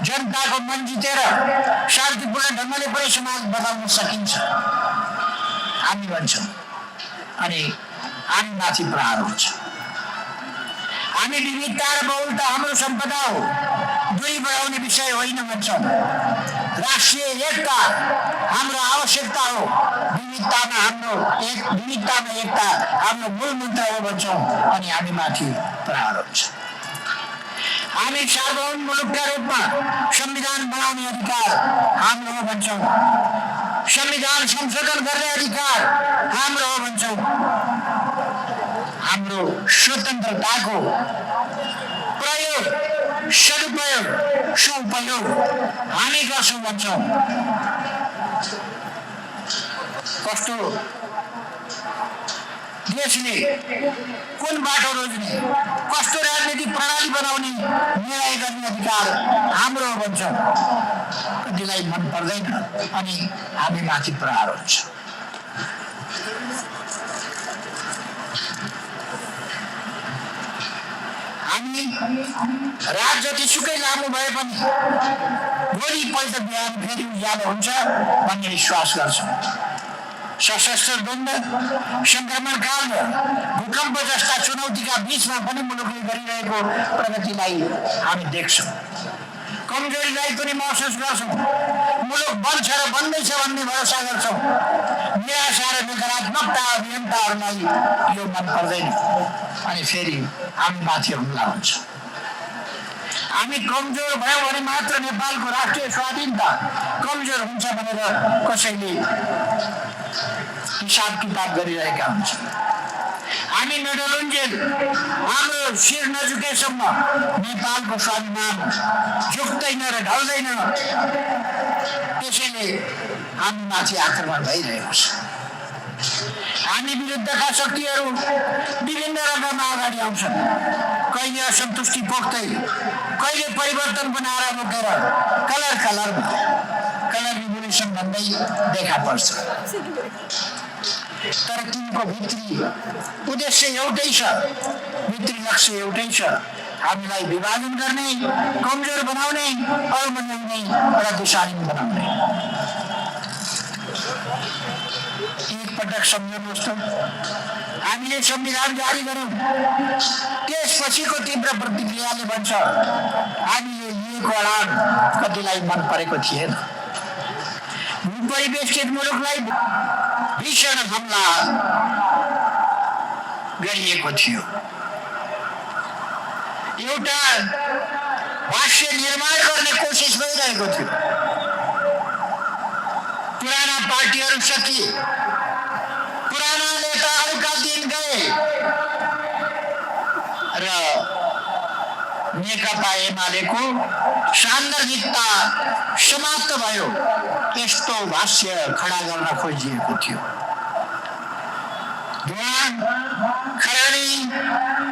जनताको मन जितेर शान्तिपूर्ण ढङ्गले पनि समाज बदल्न सकिन्छ हामी भन्छौँ। अनि हामी माथि प्रहार हुन्छ। हामी विविधता र बहुलता हाम्रो सम्पदा हो, दुई बढाउने विषय होइन भन्छौँ। राष्ट्रिय एकता हाम्रो आवश्यकता हो, विविधतामा एकता हाम्रो मूल मन्त्र हो भन्छौँ। अनि हामी माथि प्रहार हुन्छ। हामी सार्वभौम मुलुकका रूपमा संविधान बनाउने अधिकार हाम्रो हो भन्छौँ। संविधान संशोधन गर्ने अधिकार हाम्रो हो भन्छौँ। हाम्रो स्वतन्त्रताको प्रयोग, सदुपयोग, सुपयोग हामी गर्छौँ भन्छौँ। कस्तो देशले कुन बाटो रोज्ने, कस्तो राजनीतिक प्रणाली बनाउने निर्णय गर्ने अधिकार हाम्रो हो भन्छौँ। कतिलाई मन पर्दैन अनि हामी माथि प्रहार हुन्छ। हामी रात जतिसुकै लामो भए पनि भोलिपल्ट बिहान फेरि उज्यालो हुन्छ भन्ने विश्वास गर्छौँ। सशस्त्र द्वन्द्व, संक्रमण काल र भूकम्प जस्ता चुनौतीका बीचमा पनि मुलुकले गरिरहेको प्रगतिलाई हामी देख्छौँ। कमजोरीलाई पनि महसुस गर्छौँ। मुलुक बन्छ र बन्दैछ भन्ने भरोसा गर्छौँ। निराशा र नकारात्मकता अभियन्ताहरूलाई यो मन पर्दैन अनि फेरि हामी माथि हमला हुन्छ। हामी कमजोर भयौँ भने मात्र नेपालको राष्ट्रिय स्वाधीनता कमजोर हुन्छ भनेर कसैले हिसाब किताब गरिरहेका हुन्छ। हामी नडरुन्जेल हाम्रो शिर नझुकेसम्म नेपालको स्वाभिमान झुक्दैन र ढल्दैन। त्यसैले हामी माथि आक्रमण भइरहेको छ। हामी विरुद्धका शक्तिहरू विभिन्न रङमा अगाडि आउँछन्। कहिले असन्तुष्टि पोख्दै, कहिले परिवर्तन बनाएर बोकेर कलर रिभोल्युसन भन्दै देखा पर्छ। तर तिनको भित्री उद्देश्य एउटै छ, भित्री लक्ष्य एउटै छ, हामीलाई विभाजन गर्ने, कमजोर बनाउने, अल्मल्याउने र दिशाहीन बनाउने। एकपटक सम्झनुहोस् त, हामीले संविधान जारी गर्यौं, त्यसपछिको तीव्र प्रतिक्रियाले भन्छ हामीले लिएको अडान कतिलाई मन परेको थिएन। परिवेशित मुलुकलाई भीषण हमला गरिएको थियो। एउटा भाष्य निर्माण गर्ने कोसिस भइरहेको थियो। पुराना पार्टीहरू सकिए, पुराना नेताहरूका दिन गए र नेकपा एमालेको सान्दर्भिकता समाप्त भयो। यस्तो भाष्य खडा गर्न खोजिएको थियो। खरानी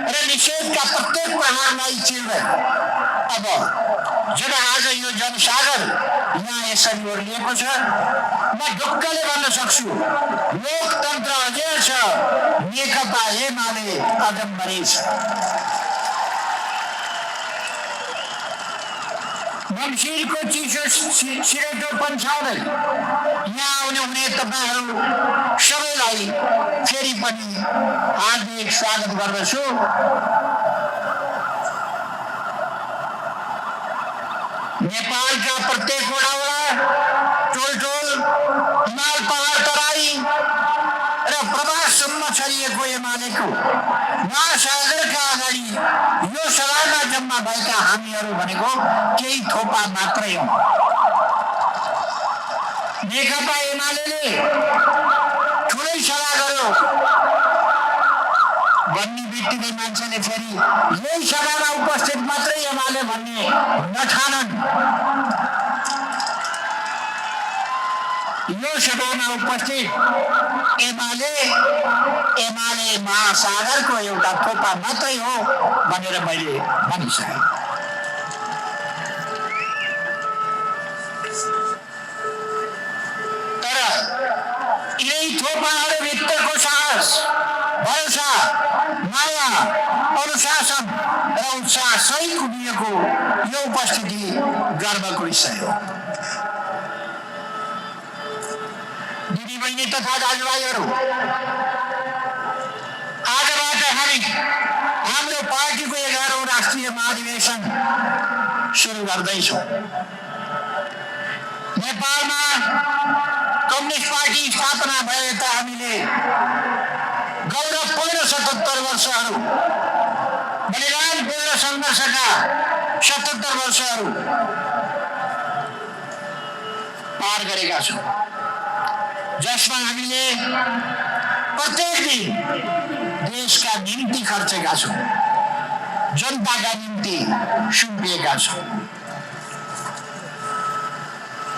र निषेधका प्रत्येक प्रहारलाई चिर्दै अब जब आज यो जनसागर यहाँ यसरी ओर्लिएको छ, म ढुक्कले भन्न सक्छु लोकतन्त्र अझै छ, नेकपा एमाले अगम्बरी छ। मङ्सिरको चिसो सिरेटो पन्छाउँदै यहाँ आउने हुने तपाईहरू सबैलाई फेरि पनि हार्दिक स्वागत गर्दछु। नेपालका प्रत्येक वडा, टोल, हिमाल, पहाड, तराई र प्रवाससम्म छरिएको एमालेको महासागरका अगाडि यो सभामा जम्मा भएका हामीहरू भनेको केही थोपा मात्रै हौं। नेकपा एमालेले ठुलै सभा गर्यो भन्ने बित्तिकै मान्छेले फेरि यही सभामा उपस्थित मात्रै एमाले भन्ने नठानन्। यो सभामा उपस्थित एमाले महासागरको एउटा थोपा मात्रै हो भनेर मैले भनिसकेँ। तर यही थोपाहरूभित्रको साहस, भरोसा, माया, अनुशासन र उत्साह सहित उभिएको यो उपस्थिति गर्वको विषय हो। दिदीबहिनी तथा दाजुभाइहरू, आजबाट हामी हाम्रो पार्टीको 11औं राष्ट्रिय महाधिवेशन सुरु गर्दैछौँ। नेपालमा कम्युनिस्ट पार्टी स्थापना भए त हामीले गौरवपूर्ण 77 वर्षहरू, बलिदानपूर्ण सङ्घर्षका 77 वर्षहरू पार गरेका छौँ, जसमा हामीले प्रत्येक दिन देशका निम्ति खर्चेका छौँ, जनताका निम्ति सुम्पिएका छौँ।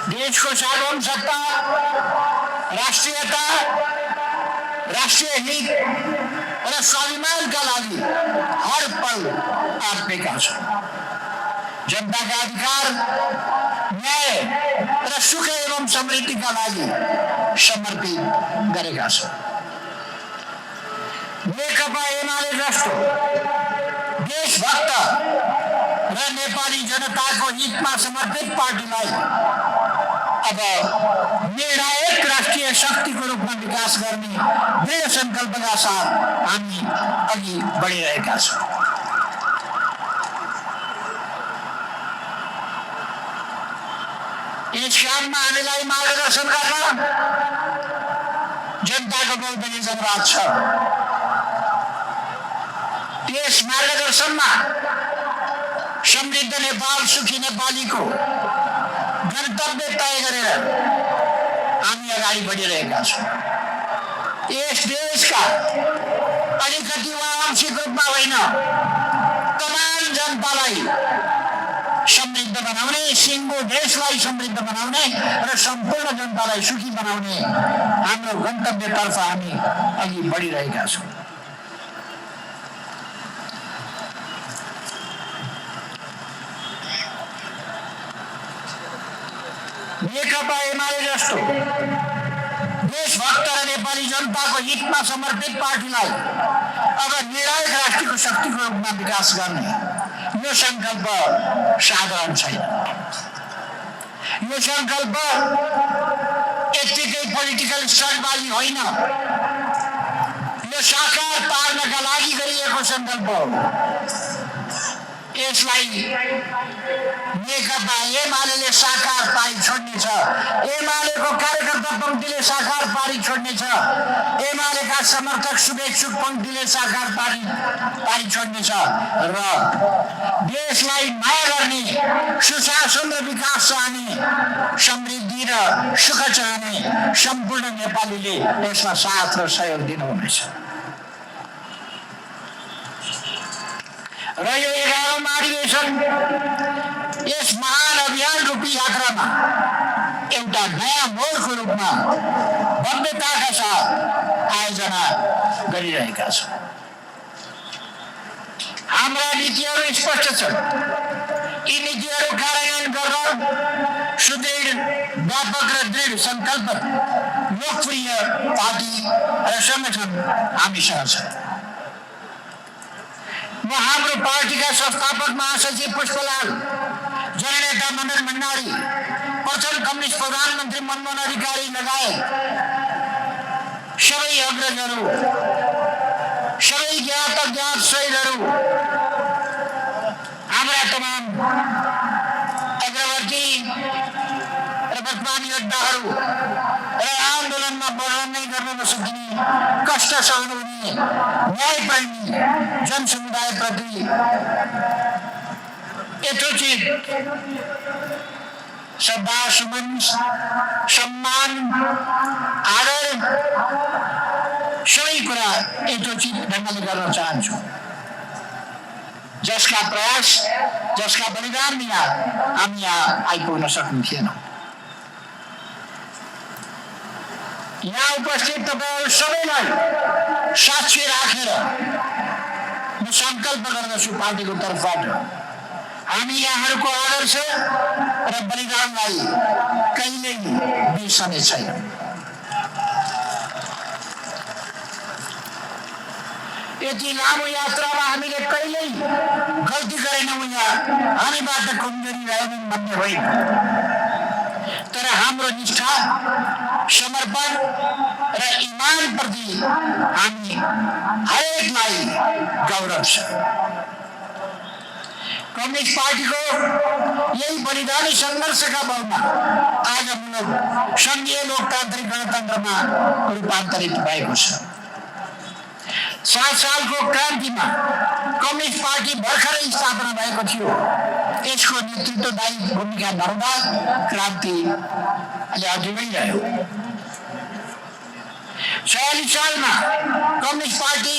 देशको सार्वभौम सत्ता, राष्ट्रियता, राष्ट्रिय हित र स्वाभिमानका लागि हर पल आत्मेका छौँ। जनताका अधिकार, न्याय र सुख एवं समृद्धिका लागि समर्पित गरेका छौँ। नेकपा एमाले जस्तो देशभक्त र नेपाली जनताको हितमा समर्पित पार्टीलाई अब निर्णायक राष्ट्रिय शक्तिको रूपमा विकास गर्ने दृढ संकल्पका साथ हामी अघि बढिरहेका छौँ। यस काममा हामीलाई मार्गदर्शन गर्न जनताको बहुदलीय जनवाद छ। त्यस मार्गदर्शनमा समृद्ध नेपाल, सुखी नेपालीको गन्तव्य तय गरेर हामी अगाडि बढिरहेका छौँ। यस देशका अलिकति वा आंशिक रूपमा होइन, तमाम जनतालाई समृद्ध बनाउने, सिङ्गो देशलाई समृद्ध बनाउने र सम्पूर्ण जनतालाई सुखी बनाउने हाम्रो गन्तव्यतर्फ हामी अघि बढिरहेका छौँ। नेकपा एमाले जस्तो देशभक्त र नेपाली जनताको हितमा समर्पित पार्टीलाई अब निर्णायक राष्ट्रको शक्तिको रूपमा विकास गर्ने यो संकल्प साधारण छैन। यो संकल्प यत्तिकै पोलिटिकल स्टन्टबाजी होइन, यो साकार पार्नका लागि गरिएको संकल्प हो। यसलाई नेकपा एमाले साकार पारी छोड्नेछ, एमालेको कार्यकर्ता पङ्क्तिले साकार पारी छोड्नेछ, एमालेका समर्थक शुभेच्छुक पङ्क्तिले साकार पारी छोड्नेछ र देशलाई माया गर्ने, सुशासन र विकास चाहने, समृद्धि र सुख चाहने सम्पूर्ण नेपालीले यसमा साथ र सहयोग दिनुहुनेछ। र यो 11औं महाधिवेशन यस महान अभियान रूपी यात्रामा एउटा नयाँ मोडको रूपमा भव्यताका साथ आयोजना गरिरहेका छौँ। हाम्रा नीतिहरू स्पष्ट छन्। यी नीतिहरू कार्यान्वयन गर्न सुदृढ, व्यापक र दृढ सङ्कल्प लोकप्रिय पार्टी र संगठन हामीसँग छ। म हाम्रो पार्टीका संस्थापक महासचिव पुष्पलाल, जननेता मदन भण्डारी, प्रथम कम्युनिस्ट प्रधानमन्त्री मनमोहन अधिकारी लगायत सबै अग्रजहरू, सबै ज्ञात अज्ञात शहीदहरू, हाम्रा तमाम अग्रवर्ती र वर्तमान योद्धाहरू र आन्दोलनमा वर्णन नै गर्न नसकिने, कष्ट सहनुहुने, न्यायप्रेमी जनसमुदायप्रति यथोचित श्रद्धासुमन, सम्मान, आदर सबै कुरा यथोचित ढङ्गले गर्न चाहन्छु। जसका प्रयास, जसका बलिदान बिना हामी यहाँ आइपुग्न सक्ने यहाँ उपस्थित तपाईँहरू सबैलाई साक्षी राखेर म सङ्कल्प गर्दछु पार्टीको तर्फबाट हामी यहाँहरूको आदर्श र बलिदानलाई कहिल्यै बिर्सने छैन। यति लामो यात्रामा हामीले कहिल्यै गल्ती गरेनौँ या हामीबाट कमजोरी रहेनन् भन्ने होइन, तर हाम्रो निष्ठा, समर्पण र इमानप्रति हामी हरेकलाई गौरव छ। कम्युनिस्ट पार्टीको यही बलिदानी सङ्घर्षका बलमा आज मुलुक सङ्घीय लोकतान्त्रिक गणतन्त्रमा रूपान्तरित भएको छ। 7 सालको क्रान्तिमा कम्युनिस्ट पार्टी भर्खरै स्थापना भएको थियो। यसको नेतृत्वदायी भूमिका नहुँदा क्रान्ति अलि अघि बढिरह्यो। 46 सालमा कम्युनिस्ट पार्टी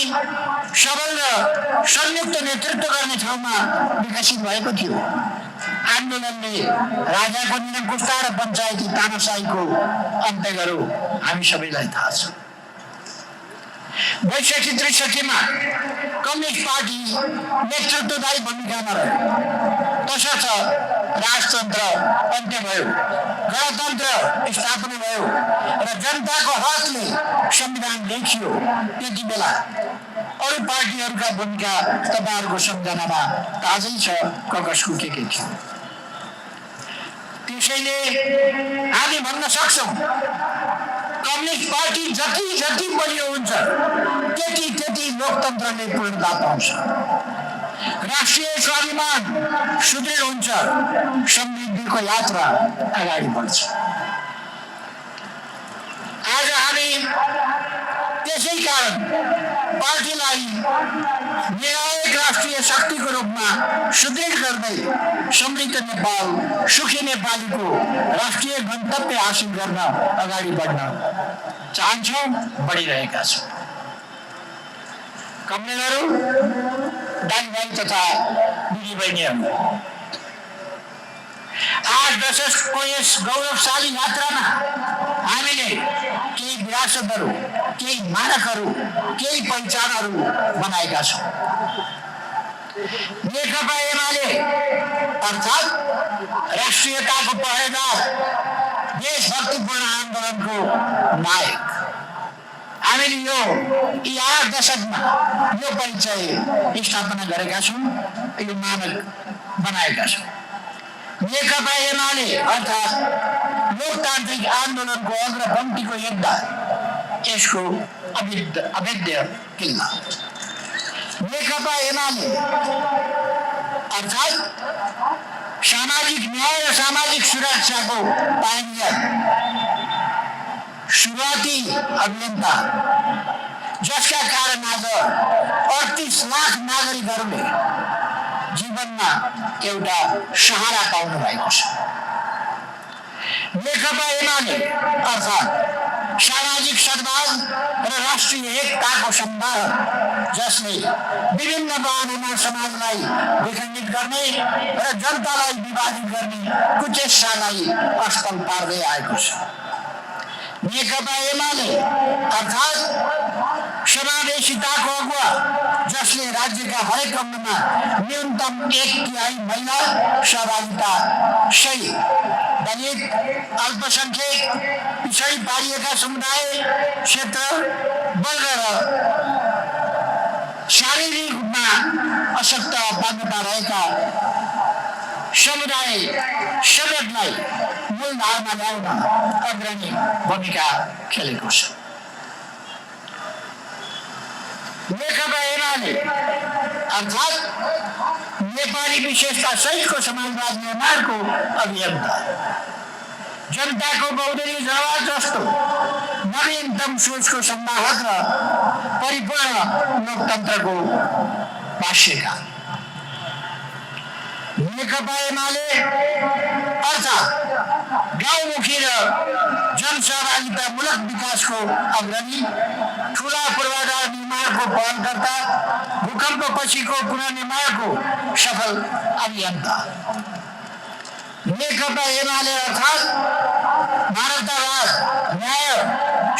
सबल र संयुक्त नेतृत्व गर्ने ठाउँमा विकसित भएको थियो। आन्दोलनले राजाको निरङ्कुशता र पञ्चायती तानाशाहीको अन्त्य गर्यो, हामी सबैलाई थाहा छ। 62-63 मा कम्युनिस्ट पार्टी नेतृत्वदायी भूमिकामा रह्यो। तसर्थ राजतन्त्र अन्त्य भयो, गणतन्त्र स्थापना भयो र जनताको हकले संविधान लेखियो। त्यति बेला अरू पार्टीहरूका भूमिका तपाईँहरूको सम्झनामा ताजै छ, कसको के थियो। त्यसैले हामी भन्न सक्छौँ कम्युनिस्ट पार्टी जति जति बलियो हुन्छ त्यति त्यति लोकतन्त्रले पूर्णता पाउँछ, राष्ट्रिय स्वाभिमान सुदृढ हुन्छ, समृद्धिको यात्रा अगाडि बढ्छ। आज हामी त्यसै कारण पार्टीलाई निर्णायक राष्ट्रिय शक्तिको रूपमा सुदृढ गर्दै समृद्ध नेपाल, सुखी नेपालीको राष्ट्रिय गन्तव्य हासिल गर्न अगाडि बढ्न चाहन्छौँ, बढिरहेका छौँ। कमरेडहरू, दाजुभाइ तथा दिदीबहिनीहरू, आज दशकको यस गौरवशाली यात्रामा हामीले केही विरासतहरू, केही मानकहरू, केही पहिचानहरू बनाएका छौँ। नेकपा एमाले अर्थात् राष्ट्रियताको पहरेदार, देशभक्तिपूर्ण आन्दोलनको नायक, हामीले यो 8 दशकमा यो परिचय स्थापना गरेका छौँ, यो मानक बनाएका छौँ। नेकपा एमाले अर्थात् लोकतान्त्रिक आन्दोलनको अग्रपङ्क्तिको योद्धा, यसको अभेद्य किल्ला। नेकपा एमाले अर्थात् सामाजिक न्याय र सामाजिक सुरक्षाको पाइनियर, सुरुवाती अभियन्ता, जसका कारण आज 38 लाख नागरिकहरूले जीवनमा एउटा सहारा पाउनु भएको छ। नेकपा एमाले अर्थात् सामाजिक सद्भाव र राष्ट्रिय एकताको सम्भार, जसले विभिन्न बहानामा समाजलाई विखण्डित गर्ने र जनतालाई विभाजित गर्ने कुचेष्टालाई असफल पार्दै आएको छ। नेकपा एमाले अर्थात् समावेशिताको अगुवा, जसले राज्यका हरेक अङ्गमा न्यूनतम 1/3 महिला सहभागिता सहित दलित, अल्पसङ्ख्यक, पिछडी पारिएका समुदाय, क्षेत्र, वर्ग र शारीरिक रूपमा अशक्त अपाङ्गता रहेका समुदाय सबैलाई मूलधारमा ल्याउन अग्रणी भूमिका खेलेको छ। नेकपा एमाले अर्थात् नेपाली विशेषता सहितको समाजवाद निर्माणको अभियन्ता, जनताको बहुदलीय जनावर जस्तो नवीनतम सोचको संवाहक र परिपूर्ण लोकतन्त्रको भाष्यकार। नेकपा एमाले अर्थात् गाउँमुखी र जनसहभागितामूलक विकासको अग्रणी, ठुला पूर्वाधार निर्माणको पहलकर्ता, भूकम्पपछिको पुनर्निर्माणको सफल अभियन्ता। नेकपा एमाले अर्थात् मानवतावाद, न्याय,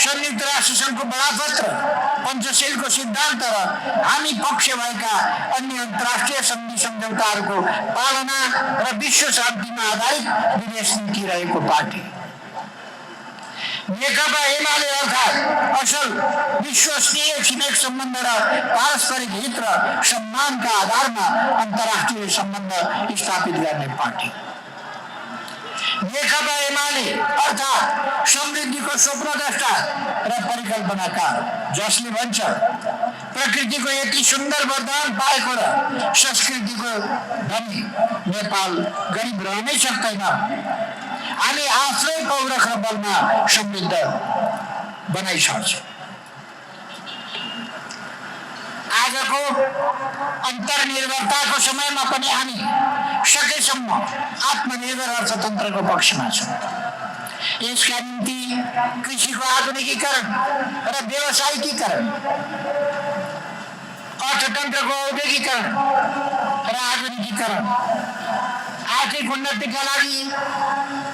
संयुक्त राष्ट्र सङ्घको बडापत्र, पञ्चशीलको सिद्धान्त र हामी पक्ष भएका अन्य अन्तर्राष्ट्रिय सन्धि सम्झौताहरूको पालना र विश्व शान्तिमा आधारित विदेश नीति रहेको पार्टी। नेकपा एमाले अर्थात् असल विश्वसनीय छिमेक सम्बन्ध र पारस्परिक हित र सम्मानका आधारमा अन्तर्राष्ट्रिय सम्बन्ध स्थापित गर्ने पार्टी। नेकपा एमाले अर्थात् समृद्धिको स्वप्नद्रष्टा र परिकल्पनाकार, जसले भन्छ प्रकृतिको यति सुन्दर वरदान पाएको र संस्कृतिको धनी नेपाल गरिब रहनै सक्दैन, हामी आफ्नै पौरख र बलमा समृद्ध बनाइसक्छौँ। आजको अन्तर्निर्भरताको समयमा पनि हामी सकेसम्म आत्मनिर्भर अर्थतन्त्रको पक्षमा छौँ। यसका निम्ति कृषिको आधुनिकीकरण र व्यावसायिकीकरण, अर्थतन्त्रको औद्योगिकरण र आधुनिकीकरण, आर्थिक उन्नतिका लागि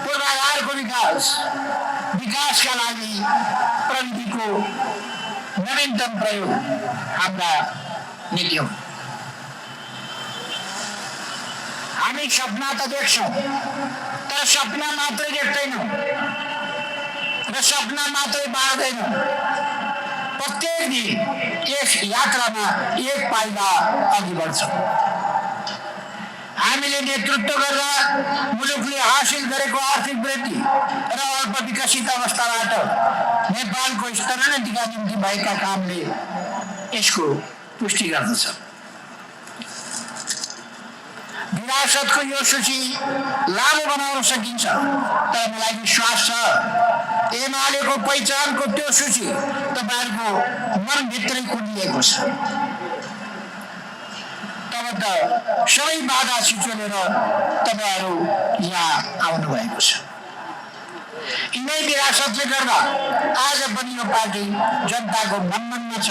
पूर्वाधारको विकासका लागि प्रविधिको नवीनतम प्रयोग हाम्रा नीति हुन्। हामी सपना त देख्छौँ, तर सपना मात्रै देख्दैनौँ र सपना मात्रै बाँड्दैनौँ। प्रत्येक दिन यस यात्रामा एक पाइला अघि बढ्छौँ। हामीले नेतृत्व गर्दा मुलुकले हासिल गरेको आर्थिक वृद्धि र अल्प विकसित अवस्थाबाट नेपालको स्तरोन्नतिका निम्ति भएका कामले यसको पुष्टि गर्दछ। विरासतको यो सूची लामो बनाउन सकिन्छ, तर मलाई विश्वास छ एमालेको पहिचानको त्यो सूची तपाईँहरूको मनभित्रै कुदिएको छ। तब त सबै बाधा छिचोलेर तपाईँहरू यहाँ आउनु भएको छ। यिनै विरासतले गर्दा आज पनि यो पार्टी जनताको मनमनमा छ,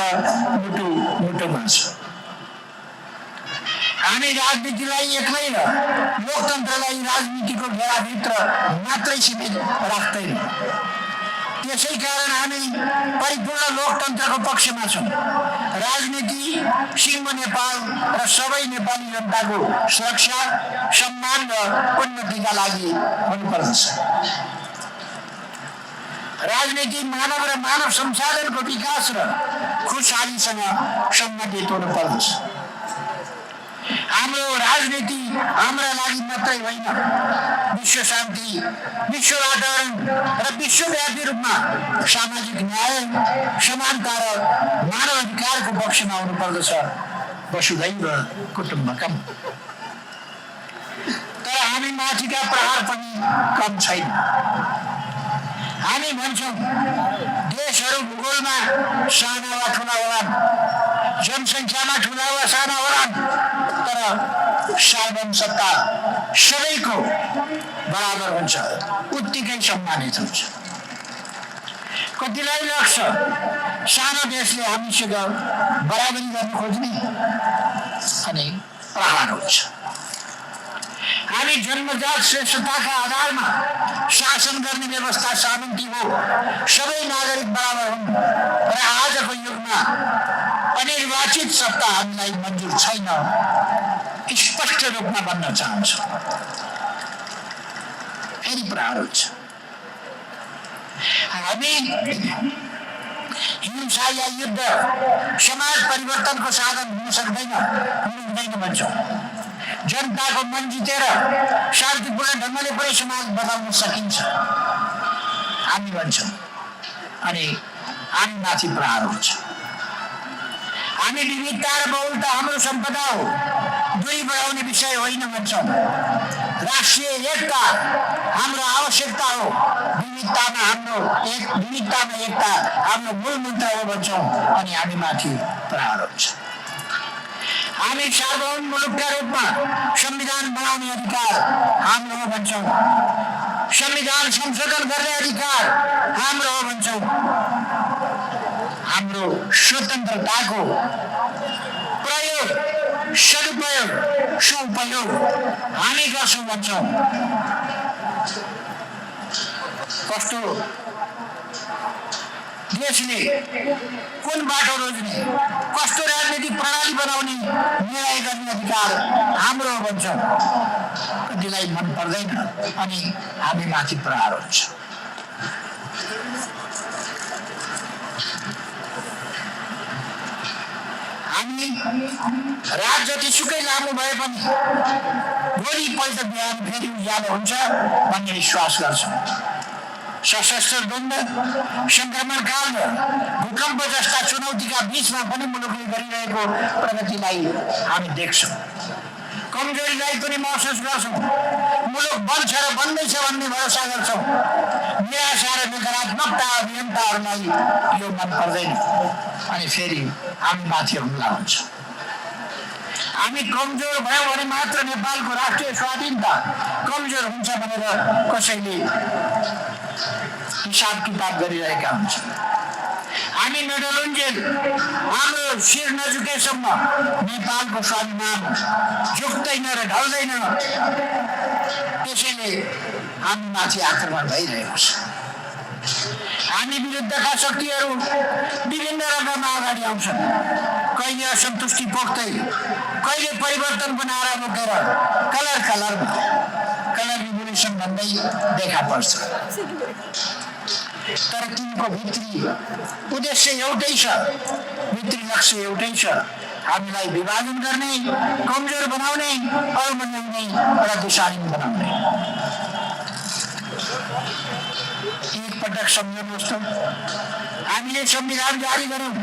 मुटु मुटुमा छ। हामी राजनीतिलाई एक्लै र लोकतन्त्रलाई राजनीतिको घेराभित्र मात्रै सीमित राख्दैन। त्यसै कारण हामी परिपूर्ण लोकतन्त्रको पक्षमा छौँ। राजनीति सिंह नेपाल र सबै नेपाली जनताको सुरक्षा, सम्मान र उन्नतिका लागि हुनुपर्दछ। राजनीति मानव र मानव संसाधनको विकास र खुशहालीसँग सम्बन्धित हुनुपर्दछ। हाम्रो राजनीति हाम्रा लागि मात्रै होइन, विश्व शान्ति, विश्व वातावरण र विश्वव्यापी रूपमा सामाजिक न्याय, समानता र मानव अधिकारको पक्षमा हुनुपर्दछ। वसुधैव कुटुम्बकम। तर हामी माथिका प्रहार पनि कम छैन। हामी भन्छौँ देशहरू भूगोलमा साना वा ठुला होलान्, जनसङ्ख्यामा ठुला वा साना होलान्, तर सार्वभौम सत्ता सबैको बराबर हुन्छ, उत्तिकै सम्मानित हुन्छ। कतिलाई लाग्छ सानो देशले हामीसँग बराबरी गर्न खोज्ने, अनि प्रहार हुन्छ। हामी जन्मजात श्रेष्ठताका आधारमा शासन गर्ने व्यवस्था सामन्ती हो, सबै नागरिक बराबर हुन् र आजको युगमा अनिर्वाचित सत्ता हामीलाई मन्जुर छैन, स्पष्ट रूपमा भन्न चाहन्छु। फेरि प्रहार हुन्छ। हामी हिंसा या युद्ध समाज परिवर्तनको साधन हुन सक्दैन भन्छौँ। जनताको मन जितेर शान्तिपूर्ण ढङ्गले पनि समाज बदल्न सकिन्छ हामी भन्छौँ। अनि हामी माथि प्रहार हुन्छ। हामी विविधता र बहुलता हाम्रो सम्पदा हो, दूरी बढाउने विषय होइन भन्छौँ। राष्ट्रिय एकता हाम्रो आवश्यकता हो, विविधतामा एकता हाम्रो मूल मन्त्र हो भन्छौँ। अनि हामी माथि प्रहार हुन्छ। हामी सार्वभौम मुलुकका रूपमा संविधान बनाउने अधिकार हाम्रो हो भन्छौँ। संविधान संशोधन गर्ने अधिकार हाम्रो हो भन्छौँ। हाम्रो स्वतन्त्रताको प्रयोग, सदुपयोग, सुपयोग हामी गर्छौँ भन्छौँ। कस्तो देशले कुन बाटो रोज्ने, कस्तो राजनीतिक प्रणाली बनाउने निर्णय गर्ने अधिकार हाम्रो हो भन्छौँ। कतिलाई मन पर्दैन अनि हामी माथि प्रहार हुन्छ। हामी रात जतिसुकै लामो भए पनि भोलिपल्ट बिहान फेरि उज्यालो हुन्छ भन्ने विश्वास गर्छौँ। सशस्त्र द्वन्द्व, संक्रमण काल, भूकम्प जस्ता चुनौतीका बीचमा पनि मुलुकले गरिरहेको प्रगतिलाई हामी देख्छौँ। कमजोरीलाई पनि महसुस गर्छौँ। मुलुक बन्छ र बन्दैछ भन्ने भरोसा गर्छौँ। निराशा र नकारात्मकता अभियन्ताहरूलाई यो मन पर्दैन अनि फेरि हामी माथि हमला हुन्छ। हामी कमजोर भयौँ भने मात्र नेपालको राष्ट्रिय स्वाधीनता कमजोर हुन्छ भनेर कसैले हिसाब किताब गरिरहेका हुन्छ। हामी नडलुन्जेल हाम्रो शिर नझुकेसम्म नेपालको स्वाभिमान झुक्दैन र ढल्दैन। त्यसैले हामी माथि आक्रमण भइरहेको छ। हामी विरुद्धका शक्तिहरू विभिन्न रङमा अगाडि आउँछन्। कहिले असन्तुष्टि पोख्दै, कहिले परिवर्तन बनाएर बोकेर कलर रिभोल्युसन भन्दै देखा पर्छ। तर तिनको भित्री उद्देश्य एउटै छ, भित्री लक्ष्य एउटै छ, हामीलाई विभाजन गर्ने, कमजोर बनाउने, अवमन्याउने र दिशाहीन बनाउने। एकपटक सम्झनुहोस् त, हामीले संविधान जारी गर्यौं,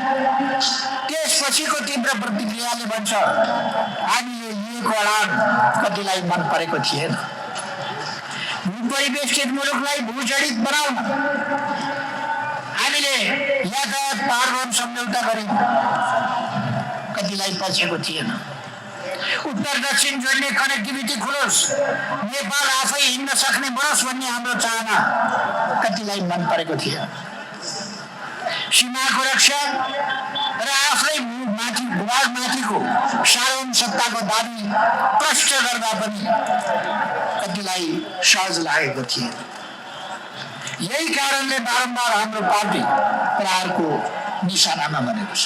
त्यसपछिको तीव्र प्रतिक्रियाले भन्छ हामीले लिएको अडान कतिलाई मन परेको थिएन। भूपरिवेष्टित मुलुकलाई भूजडित बनाउन हामीले यातायात पारवन सम्झौता गर्यौं, कतिलाई पचेको थिएन। उत्तर दक्षिण जोड्ने कनेक्टिभिटी खुलोस्, नेपाल आफै हिँड्न सक्ने बनोस् भन्ने हाम्रो चाहना कतिलाई मन परेको थिएन। सीमाको रक्षा र आफै भूभागमाथिको सार्वभौम सत्ताको दाबी प्रष्ट गर्दा पनि कतिलाई सहज लागेको थिएन। यही कारणले बारम्बार हाम्रो पार्टी प्रहारको निशानामा बनेको छ।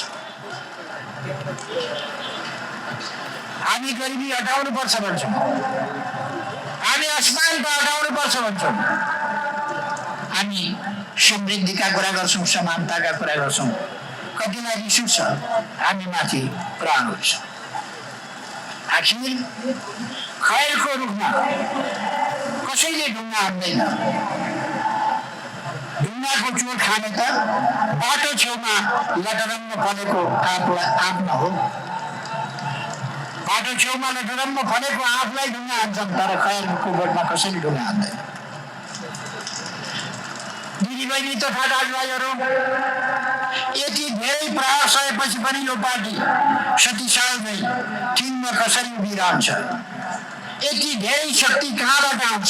हामी गरिबी हटाउनु पर्छ भन्छौँ, हामी असमानता हटाउनु पर्छ भन्छौँ, हामी समृद्धिका कुरा गर्छौँ, समानताका कुरा गर्छौँ। कतिलाई रिस उठ्छ, हामी माथि प्रहार हुन्छ। आखिर खैरको रुखमा कसैले ढुङ्गा हान्दैन। ढुङ्गाको चोट खाने त बाटो छेउमा लटरम्म फलेको आँप हो। बाटो छेउमा लटरम्म फलेको आँपलाई ढुङ्गा हान्छन्, तर खैरको बोटमा कसैले ढुङ्गा हान्दैन। दिदीबहिनी तथा दाजुभाइहरू, यति धेरै प्रयास सहेपछि पनि यो पार्टी शक्तिशाली टिममा कसरी उभिरहन्छ? यति धेरै शक्ति कहाँबाट आउँछ?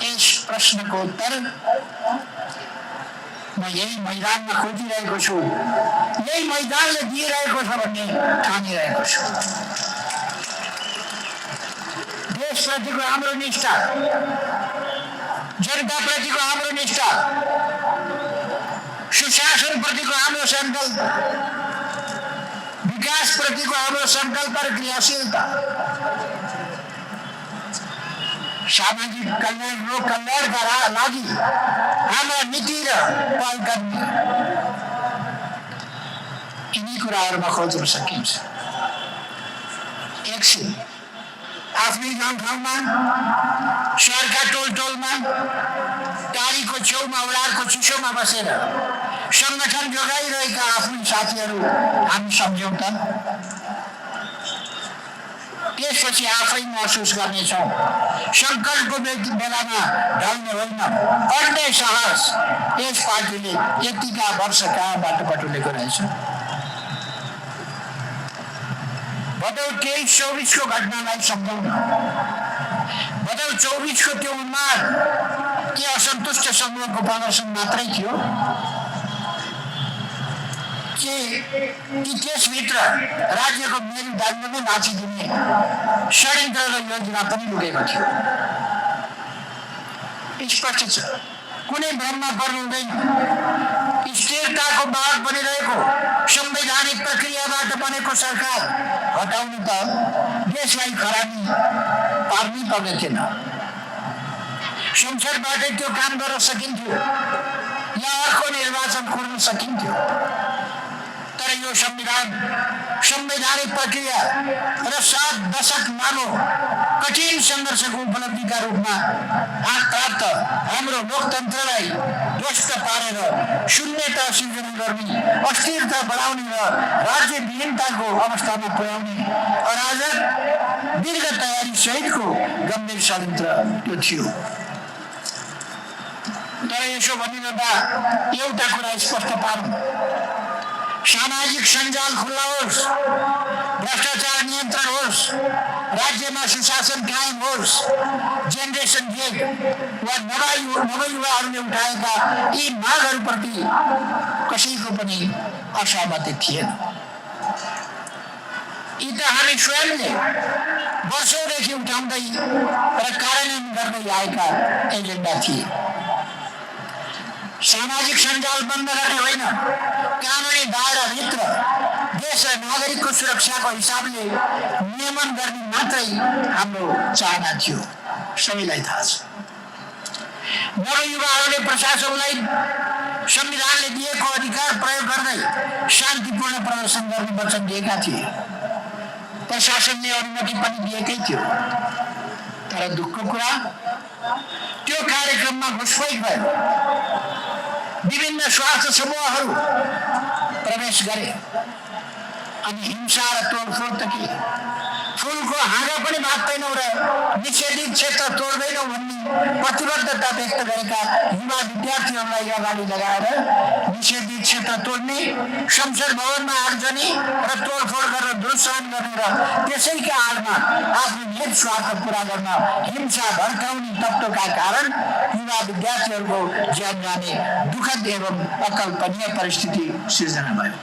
यस प्रश्नको उत्तर म यही मैदानमा खोजिरहेको छु, यही मैदानले दिइरहेको छ भन्ने ठानिरहेको छु। देशप्रतिको हाम्रो निष्ठा, जनताप्रतिको हाम्रो निष्ठा, सुशासनप्रतिको हाम्रो सङ्कल्प, विकासप्रतिको हाम्रो सङ्कल्प र क्रियाशीलता, सामाजिक कल्याण र कल्याणका लागि हाम्रा नीति र पहलकदमी, यिनी कुराहरूमा खोज्न सकिन्छ। एकछिन आफ्नै गाउँठाउँमा, सहरका टोलटोलमा, टाढीको छेउमा, औलारको चिसोमा बसेर संगठन जोगाइरहेका आफ्नै साथीहरू हामी सम्झौँ त। त्यसपछि आफै महसुस गर्नेछौँ सङ्कटको बेलामा ढल्ने होइन, अड्ने साहस यस पार्टीले यतिका वर्ष कहाँबाट बटुलेको रहेछ। भदौ 23-24 को घटनालाई सम्झौँ। भदौ 24 को त्यो उन्माद के असन्तुष्ट समूहको प्रदर्शन मात्रै थियो कि त्यसभित्र राज्यको मेरुदण्डमै नाचिदिने षड्यन्त्र र योजना पनि लुकेको थियो? स्पष्ट छ, कुनै भ्रममा पर्नु हुँदैन। स्थिरताको भाग बनिरहेको संवैधानिक प्रक्रियाबाट बनेको सरकार हटाउनु त देशलाई खराबी पार्नै पर्ने थिएन। संसदबाटै त्यो काम गर्न सकिन्थ्यो या अर्को निर्वाचन खोल्न सकिन्थ्यो। तर यो संवैधानिक प्रक्रिया र 7 दशक लामो कठिन सङ्घर्षको उपलब्धिका रूपमा प्राप्त हाम्रो लोकतन्त्रलाई ध्वस्त पारेर शून्यता सिर्जना गर्ने, अस्थिरता बढाउने र राज्य विहीनताको अवस्थामा पुर्याउने अराजक दीर्घ तयारी सहितको गम्भीर षड्यन्त्र त्यो थियो। तर यसो भनिरहँदा एउटा कुरा स्पष्ट पारौँ, सामाजिक सञ्जाल खुल्ला होस्, भ्रष्टाचार नियन्त्रण होस्, राज्यमा सुशासन कायम होस्, जेनरेसन गेट वा नवयुवाहरूले उठाएका यी मागहरूप्रति कसैको पनि असहमति थिएन। यी त हामी स्वयंले वर्षौँदेखि उठाउँदै र कार्यान्वयन गर्दै आएका एजेन्डा थिए। सामाजिक सञ्जाल बन्द गर्ने होइन, कानुनी दायराभित्र देश र नागरिकको सुरक्षाको हिसाबले नियमन गर्ने मात्रै हाम्रो चाहना थियो, सबैलाई थाहा छ। नवयुवाहरूले प्रशासनलाई संविधानले दिएको अधिकार प्रयोग गर्दै शान्तिपूर्ण प्रदर्शन गर्ने वचन दिएका थिए। प्रशासनले अनुमति पनि दिएकै थियो। तर दुःखको कुरा, त्यो कार्यक्रममा घुसपैठ भयो, विभिन्न स्वार्थ समूहहरू प्रवेश गरे अनि हिंसा र तोडफोड त के, फुलको हाँगा पनि भाग्दैनौ र निषेधित क्षेत्र तोड्दैनौ भन्ने प्रतिबद्धता व्यक्त गरेका युवा विद्यार्थीहरूलाई अगाडि लगाएर निषेधित क्षेत्र तोड्ने, संसद भवनमा आगजनी र तोडफोड गरेर दुरुत्साहन गर्ने र त्यसैका आडमा आफ्नो निहित स्वार्थ पूरा गर्न हिंसा भड्काउने तत्त्वका कारण युवा विद्यार्थीहरूको ज्यान जाने दुःखद एवं अकल्पनीय परिस्थिति सिर्जना भयो।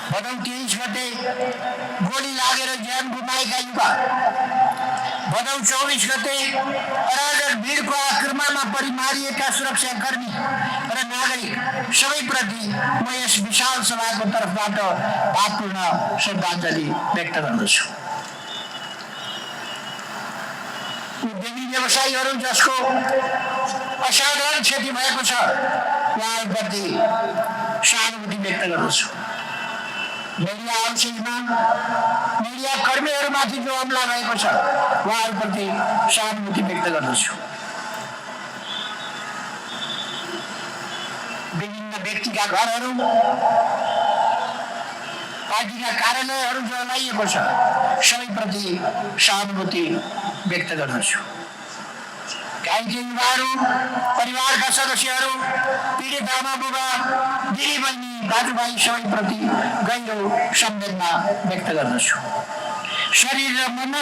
भदौ 23 गते गोली लागेर ज्यान गुमाएका युवा, भदौ 24 गते अराजक भिडको आक्रमणमा परि मारिएका सुरक्षाकर्मी र नागरिक सबैप्रति म यस विशाल सभाको तर्फबाट भावपूर्ण श्रद्धाञ्जली व्यक्त गर्दछु। उद्यमी व्यवसायीहरू जसको असाधारण क्षति भएको छ, उहाँहरूप्रति सहानुभूति व्यक्त गर्दछु। मीडिया हाउसेसमा मीडिया कर्मीहरूमाथि जो हमला भएको छ, उहाँहरूप्रति सहानुभूति व्यक्त गर्दछु। विभिन्न व्यक्तिका घरहरू, पार्टीका कार्यालयहरू जलाइएको छ, सबैप्रति सहानुभूति व्यक्त गर्दछु। गाउँका युवाहरू, परिवारका सदस्यहरू, पीडित आमा बुबा, दिदी बहिनी, दाजुभाइ सबैप्रति गहिरो संवेदना व्यक्त गर्दछु। शरीर र मन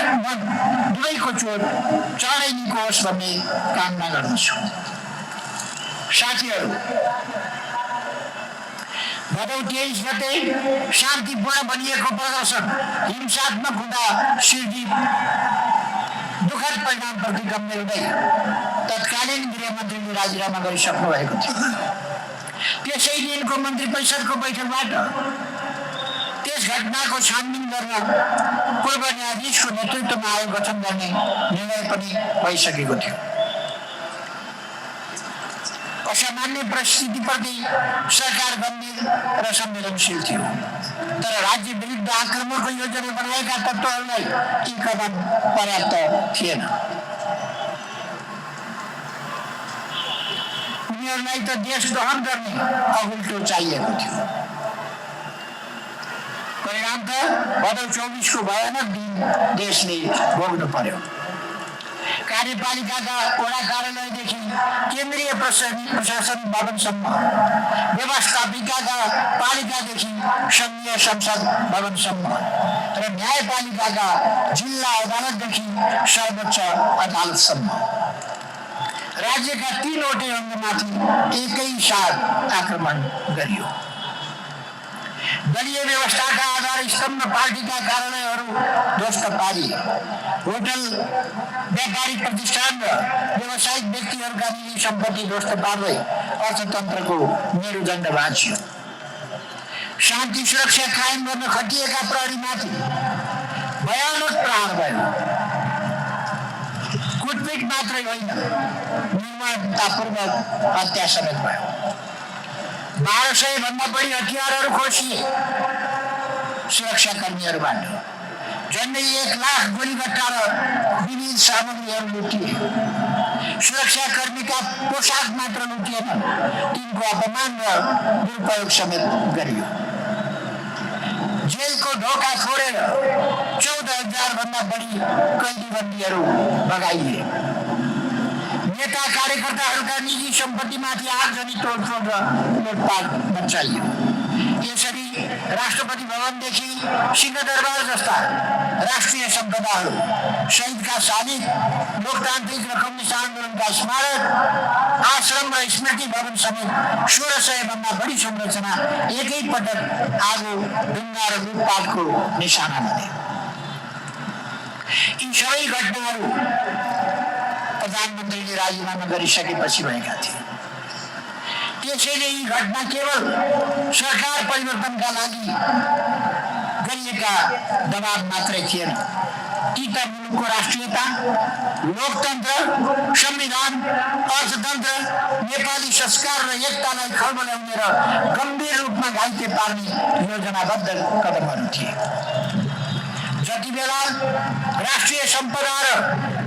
दुवैको चोट चाँडै निको होस् भन्ने कामना गर्दछु। साथीहरू, भदौ 23 गते शान्तिपूर्ण बनिएको प्रदर्शन हिंसात्मक हुँदा सिर्जित दुःखद परिणामप्रति गम्भीर हुँदै तत्कालीन गृहमन्त्रीले राजीनामा गरिसक्नु भएको थियो। त्यसै दिनको मन्त्री परिषदको बैठकबाट त्यस घटनाको छानबिन गर्न पूर्व न्यायाधीशको नेतृत्वमा आयोग गठन गर्ने निर्णय पनि भइसकेको थियो। असामान्य परिस्थितिप्रति सरकार गम्भीर र संवेदनशील थियो। तर राज्य विरुद्ध आक्रमणको योजना बनाएका तत्त्वहरूलाई यी कदम पर्याप्त थिएन। उनीहरूलाई त देश दहन गर्ने अगुल्टो चाहिएको थियो। परिणाम त भदौ 24 को भयानक दिन देशले भोग्नु पर्यो। कार्यपालिकाका वडा कार्यालयदेखि केन्द्रीय प्रशासन भवनसम्म, व्यवस्थापिकाका पालिकादेखि संघीय संसद भवनसम्म र न्यायपालिकाका जिल्ला अदालतदेखि सर्वोच्च अदालतसम्म राज्यका 3वटै अङ्गमाथि एकै साथ आक्रमण गरियो। दलीय व्यवस्थाका आधार स्तम्भ पार्टीका कार्यालयहरू ध्वस्त पारिए। होटल, व्यापारिक प्रतिष्ठान र व्यावसायिक व्यक्तिहरूका निजी सम्पत्ति ध्वस्त पार्दै अर्थतन्त्रको मेरुदण्ड भाँचियो। शान्ति सुरक्षा कायम गर्न खटिएका प्रहरीमाथि भयानक प्रहार भयो। कुटपिट मात्रै होइन, निर्ममतापूर्वक हत्या समेत भयो। 1200 भन्दा बढी हतियारहरू खोसिए सुरक्षाकर्मीहरूबाट। झन्डै 1 लाख गोलीगट्टा र विविध सामग्रीहरू लुटिए। सुरक्षाकर्मीका पोसाक मात्र लुटिएन, तिनको अपमान र दुरुपयोग समेत गरियो। जेलको ढोका फोडेर 14,000 भन्दा बढी कैदीबन्दीहरू बगाइए। नेता कार्यकर्ताहरूका निजी सम्पत्तिमाथि आगजनी तोडफोड र लुटपाट मचाइयो। यसरी राष्ट्रपति भवनदेखि सिंहदरबार जस्ता राष्ट्रिय सम्पदाहरू, शहीदका शालिग, लोकतान्त्रिक र कम्युनिस्ट आन्दोलनका स्मारक, आश्रम र स्मृति भवन समेत 1600 भन्दा बढी संरचना एकैपटक आगो, ढुङ्गा र लुटपाटको निशाना बने। यी सबै घटनाहरू प्रधानमन्त्रीले राजीनामा गरिसकेपछि भएका थिए। त्यसैले यी घटना केवल सरकार परिवर्तनका लागि गरिएका दबाब मात्रै थिएन, ती त मुलुकको राष्ट्रियता, लोकतन्त्र, संविधान, अर्थतन्त्र, नेपाली संस्कार र एकतालाई खलबल्याउने र गम्भीर रूपमा घाइते पार्ने योजनाबद्ध कदमहरू थिए। जति बेला राष्ट्रिय सम्पदा र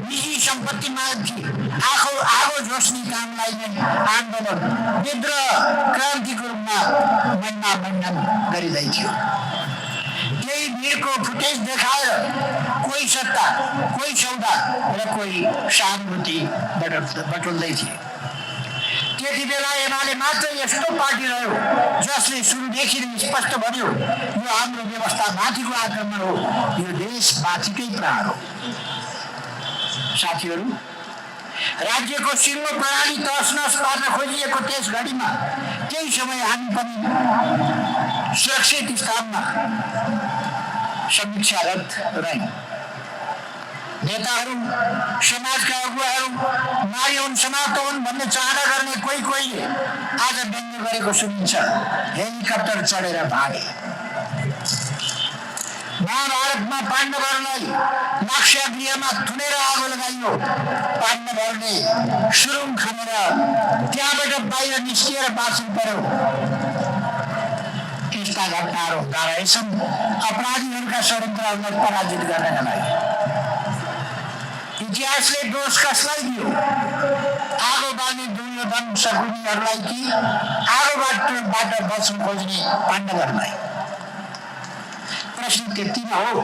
निजी सम्पत्तिमाथि आगो जोस्ने कामलाई नै आन्दोलन, विद्रोह, क्रान्तिको रूपमा महिना गरिँदै थियो। केही भिडको फुटेज देखाएर कोही सत्ता, कोही सौदा र कोही सहानुभूति बटुल्दै थिए। त्यति बेला एमाले मात्र यस्तो पार्टी रह्यो जसले सुरुदेखि नै स्पष्ट भन्यो, यो हाम्रो व्यवस्था माथिको आक्रमण हो, यो देश माथिकै प्रहार हो। साथीहरू, राज्यको सिङ्गो प्रणाली तहस-नहस पार्न खोजिएको त्यस घडीमा केही समय हामी पनि सुरक्षित स्थानमा समीक्षारत रह्यौँ। नेताहरू, समाजका अगुवाहरू मारी हुन्, समाप्त हुन् भन्ने चाहना गर्ने कोहीले आज व्यङ्ग्य गरेको सुनिन्छ, हेलिकप्टर चढेर भागे। महाभारतमा पाण्डवहरूलाई लाक्षागृहमा थुनेर आगो लगाइयो। पाण्डवहरूले सुरुङ खनेर त्यहाँबाट बाहिर निस्किएर बाँच्नु पर्यो। यस्ता घटनाहरू हुँदा रहेछन् अपराधीहरूका षड्यन्त्रहरूलाई पराजित गर्नका लागि। इतिहासले दोष कसलाई दियो? आगो बाल्ने दुर्योधन शकुनीहरूलाई कि आगोबाट बच्न खोज्ने पाण्डवहरूलाई? प्रश्न त्यति न हो।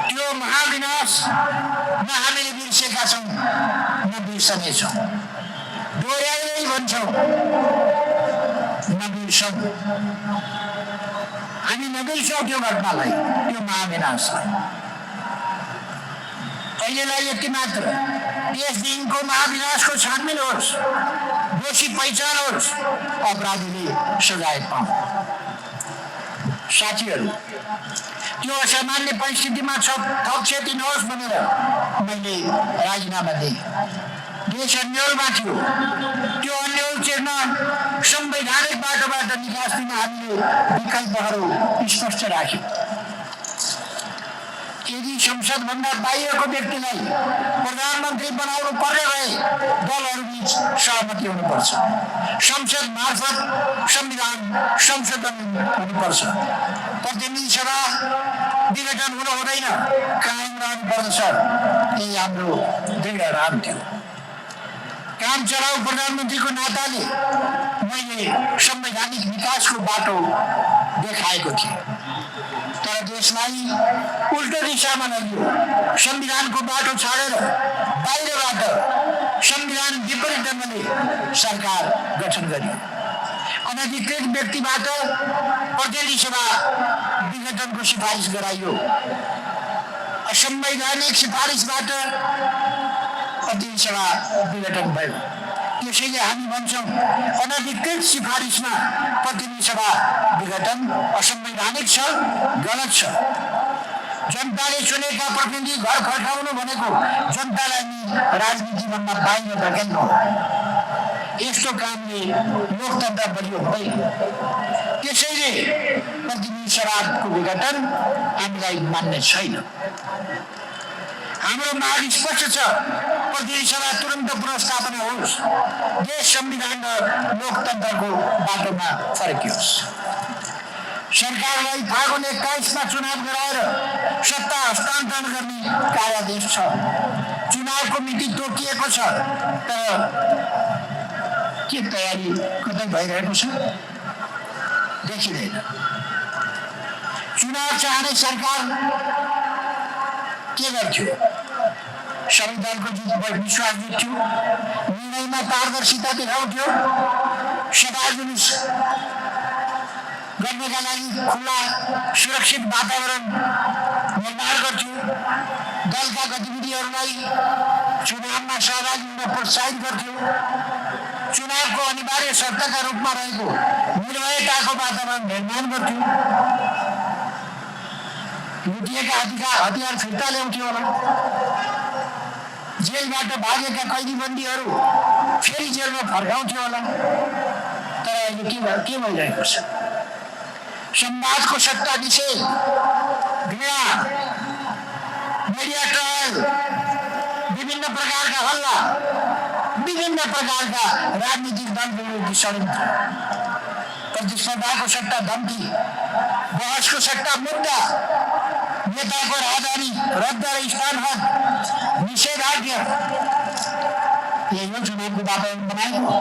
त्यो महाविनाश न हामीले बिर्सेका छौँ, न बिर्सनेछौँ। दोहोऱ्याइदै भन्छौँ, नबिर्सौँ। हामी नबिर्सौँ त्यो घटनालाई, त्यो महाविनाशलाई। अहिलेलाई यति मात्र, यस दिनको महाविनाशको छानबिन होस्, दोषी पहिचान होस्, अपराधीले सजाय पाउन्। साथीहरू, त्यो असामान्य परिस्थितिमा थप क्षति नहोस् भनेर मैले राजीनामा दिएँ। देश अन्यलमा थियो, त्यो अन्यल चिर्न संवैधानिक बाटोबाट निकास दिन हामीले विकल्पहरू स्पष्ट राख्यौँ। यदि संसदभन्दा बाहिरको व्यक्तिलाई प्रधानमन्त्री बनाउनु पर्ने भए दलहरूबीच सहमति हुनुपर्छ। संसद मार्फत संविधान संशोधन हुनुपर्छ। प्रतिनिधि सभा विघटन हुनु हुँदैन, कायम रहनुपर्दछ। यही हाम्रो दृढ राम थियो। काम चलाउ प्रधानमन्त्रीको नाताले मैले संवैधानिक विकासको बाटो देखाएको थिएँ, तर देशलाई उल्टो दिशामा लग्यो। संविधानको बाटो छाडेर बाहिरबाट संविधान विपरीत ढङ्गले सरकार गठन गरियो। अनधिकृत व्यक्तिबाट प्रतिनिधि सभा विघटनको सिफारिस गराइयो। असंवैधानिक सिफारिसबाट प्रतिनिधि सभा विघटन भयो। त्यसैले हामी भन्छौँ, अनधिकृत सिफारिसमा प्रतिनिधि सभा विघटन असंवैधानिक छ, गलत छ। जनताले चुनेका प्रतिनिधि घर फर्काउनु भनेको जनतालाई राजनीतिभन्दा बाहिर धकेल्नु हो। यस्तो कामले लोकतन्त्र बलियो हुँदैन। त्यसैले प्रतिनिधि सभाको विघटन हामीलाई मान्ने छैन। हाम्रो माग स्पष्ट छ, प्रतिनिधि सभा तुरन्त पुनर्स्थापना होस्, देश संविधान र लोकतन्त्रको बाटोमा फर्कियोस्। सरकारलाई फागुन 21 मा चुनाव गराएर सत्ता हस्तान्तरण गर्ने कार्यादेश छ। चुनावको मिति तोकिएको छ, तर के तयारी कतै भइरहेको छ देखिँदैन। चुनाव चाहने सरकार के गर्थ्यो? संविधानको विश्वास जित्थ्यो, निर्णयमा पारदर्शिता देखाउँथ्यो, सभा जुलुस गर्नका लागि खुला सुरक्षित वातावरण निर्माण गर्थ्यो, दलका गतिविधिहरूलाई चुनावमा सहभागी हुन प्रोत्साहित गर्थ्यो, चुनावको अनिवार्य शर्तका रूपमा रहेको निर्भयताको वातावरण निर्माण गर्थ्यो, लुटिएका हतियार फिर्ता ल्याउँथ्यो होला, जेलबाट भागेका कैदीबन्दीहरू फेरि जेलमा फर्काउँथ्यो होला। तर अहिले के भइरहेको छ? संवादको सट्टा निषेध, घृणा, मिडिया ट्रायल, विभिन्न प्रकारका हल्ला, विभिन्न प्रकारका राजनीतिक दलहरू षड्यन्त्र, प्रतिस्पर्धाको सट्टा धम्की, बहसको सट्टा मुद्दा, नेताको राजधानी रद्द र स्थान निषेधाज्ञा, यही हो चुनावको वातावरण बनाएको।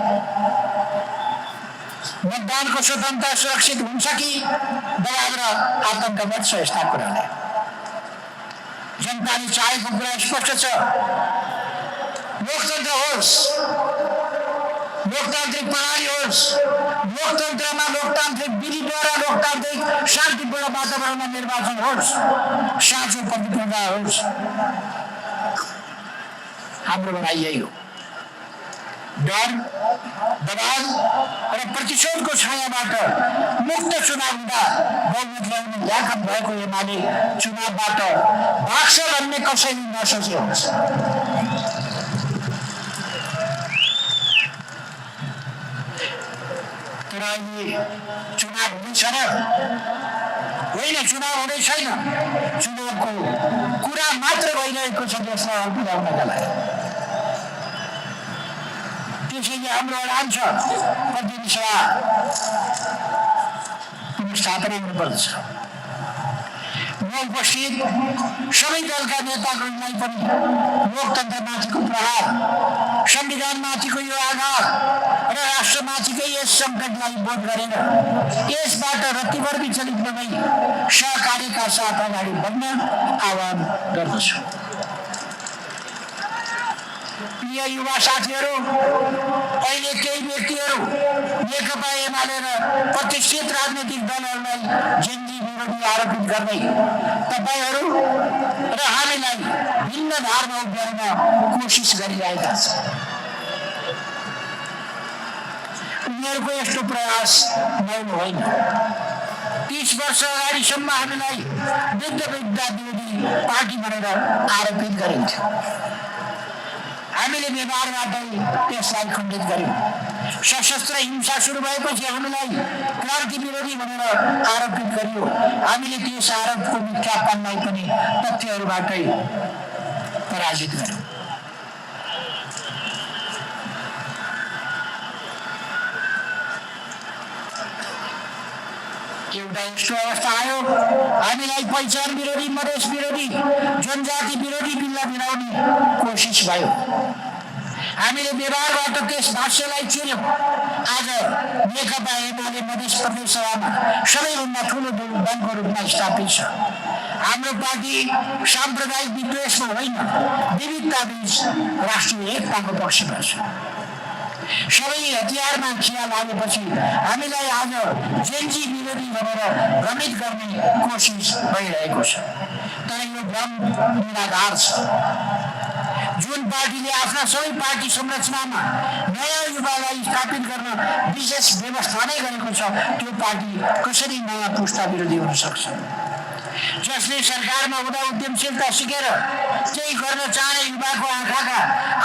मतदानको स्वतन्त्रता सुरक्षित हुन्छ कि दबाव र आतंकवाद छ? यस्ता कुरालाई जनताले चाहेको कुरा स्पष्ट छ। लोकतन्त्र होस्, लोकतान्त्रिक प्रणाली होस्, लोकतन्त्रमा लोकतान्त्रिक विधिद्वारा लोकतान्त्रिक शान्तिपूर्ण वातावरणमा निर्वाचन होस्, साँचो प्रतिस्पर्धा होस्। हाम्रो भनाइ यही हो। डर, दबाव र प्रतिशोधको छायाबाट मुक्त चुनाव हुँदा बहुमत ल्याउने ल्याखत भएको एमाले चुनावबाट भाग्छ भन्ने कसैले नसोचे हुन्छ। तर अहिले चुनाव हुँदैछ र होइन, चुनाव हुँदै छैन, चुनावको कुरा मात्र भइरहेको छ देशलाई अघि ल्याउनका लागि। त्यसैले हाम्रो अडान छ, प्रतिनिधि सभा पुनर्स्थापना हुनुपर्दछ। उपस्थित सबै दलका नेताहरूलाई पनि लोकतन्त्रमाथिको प्रहार, संविधानमाथिको यो आघात र राष्ट्रमाथिकै यस सङ्कटलाई बोध गरेर यसबाट रत्तिभर विचलित नभई सहकार्यका साथ अगाडि बढ्न आह्वान गर्दछु। प्रिय युवा साथीहरू, अहिले केही व्यक्तिहरू नेकपा एमाले र प्रतिष्ठित राजनैतिक दलहरूलाई जेन्जी विरोधी आरोपित गर्दै तपाईहरू र हामीलाई भिन्न धारमा उभ्याउन कोसिस गरिरहेका छन्। उनीहरूको यस्तो प्रयास नौलो होइन। 30 वर्ष अगाडिसम्म हामीलाई वृद्ध विरोधी पार्टी भनेर आरोपित गरिन्थ्यो। हामीले व्यवहारबाटै त्यसलाई खण्डित गर्यौं। सशस्त्र हिंसा सुरु भएपछि हामीलाई क्रान्ति विरोधी भनेर आरोपित गरियो। हामीले त्यस आरोपको मिथ्यापनलाई पनि तथ्यहरूबाटै पराजित गर्यौं। एउटा यस्तो अवस्था आयो, हामीलाई पहिचान विरोधी, मधेस विरोधी, जनजाति विरोधी बिल्ला भिडाउने कोसिस भयो। हामीले व्यवहारबाट त्यस भाष्यलाई चिर्यौं। आज नेकपा एमाले मधेस प्रदेश सभामा सबैभन्दा ठुलो दलको रूपमा स्थापित छ। हाम्रो पार्टी साम्प्रदायिक विद्वेषमा होइन, विविधताबीच राष्ट्रिय एकताको पक्षमा छ। सबै हतियारमा खिया लागेपछि हामीलाई आज जेन्जी विरोधी भनेर भ्रमित गर्ने कोसिस भइरहेको छ। तर यो भ्रम निराधार छ। जुन पार्टीले आफ्ना सबै पार्टी संरचनामा नयाँ युवालाई स्थापित गर्न विशेष व्यवस्था नै गरेको छ, त्यो पार्टी कसरी नयाँ पुस्ता विरोधी हुन सक्छ? जसले सरकारमा हुँदा उद्यमशीलता सिकेर केही गर्न चाहने युवाको आँखाका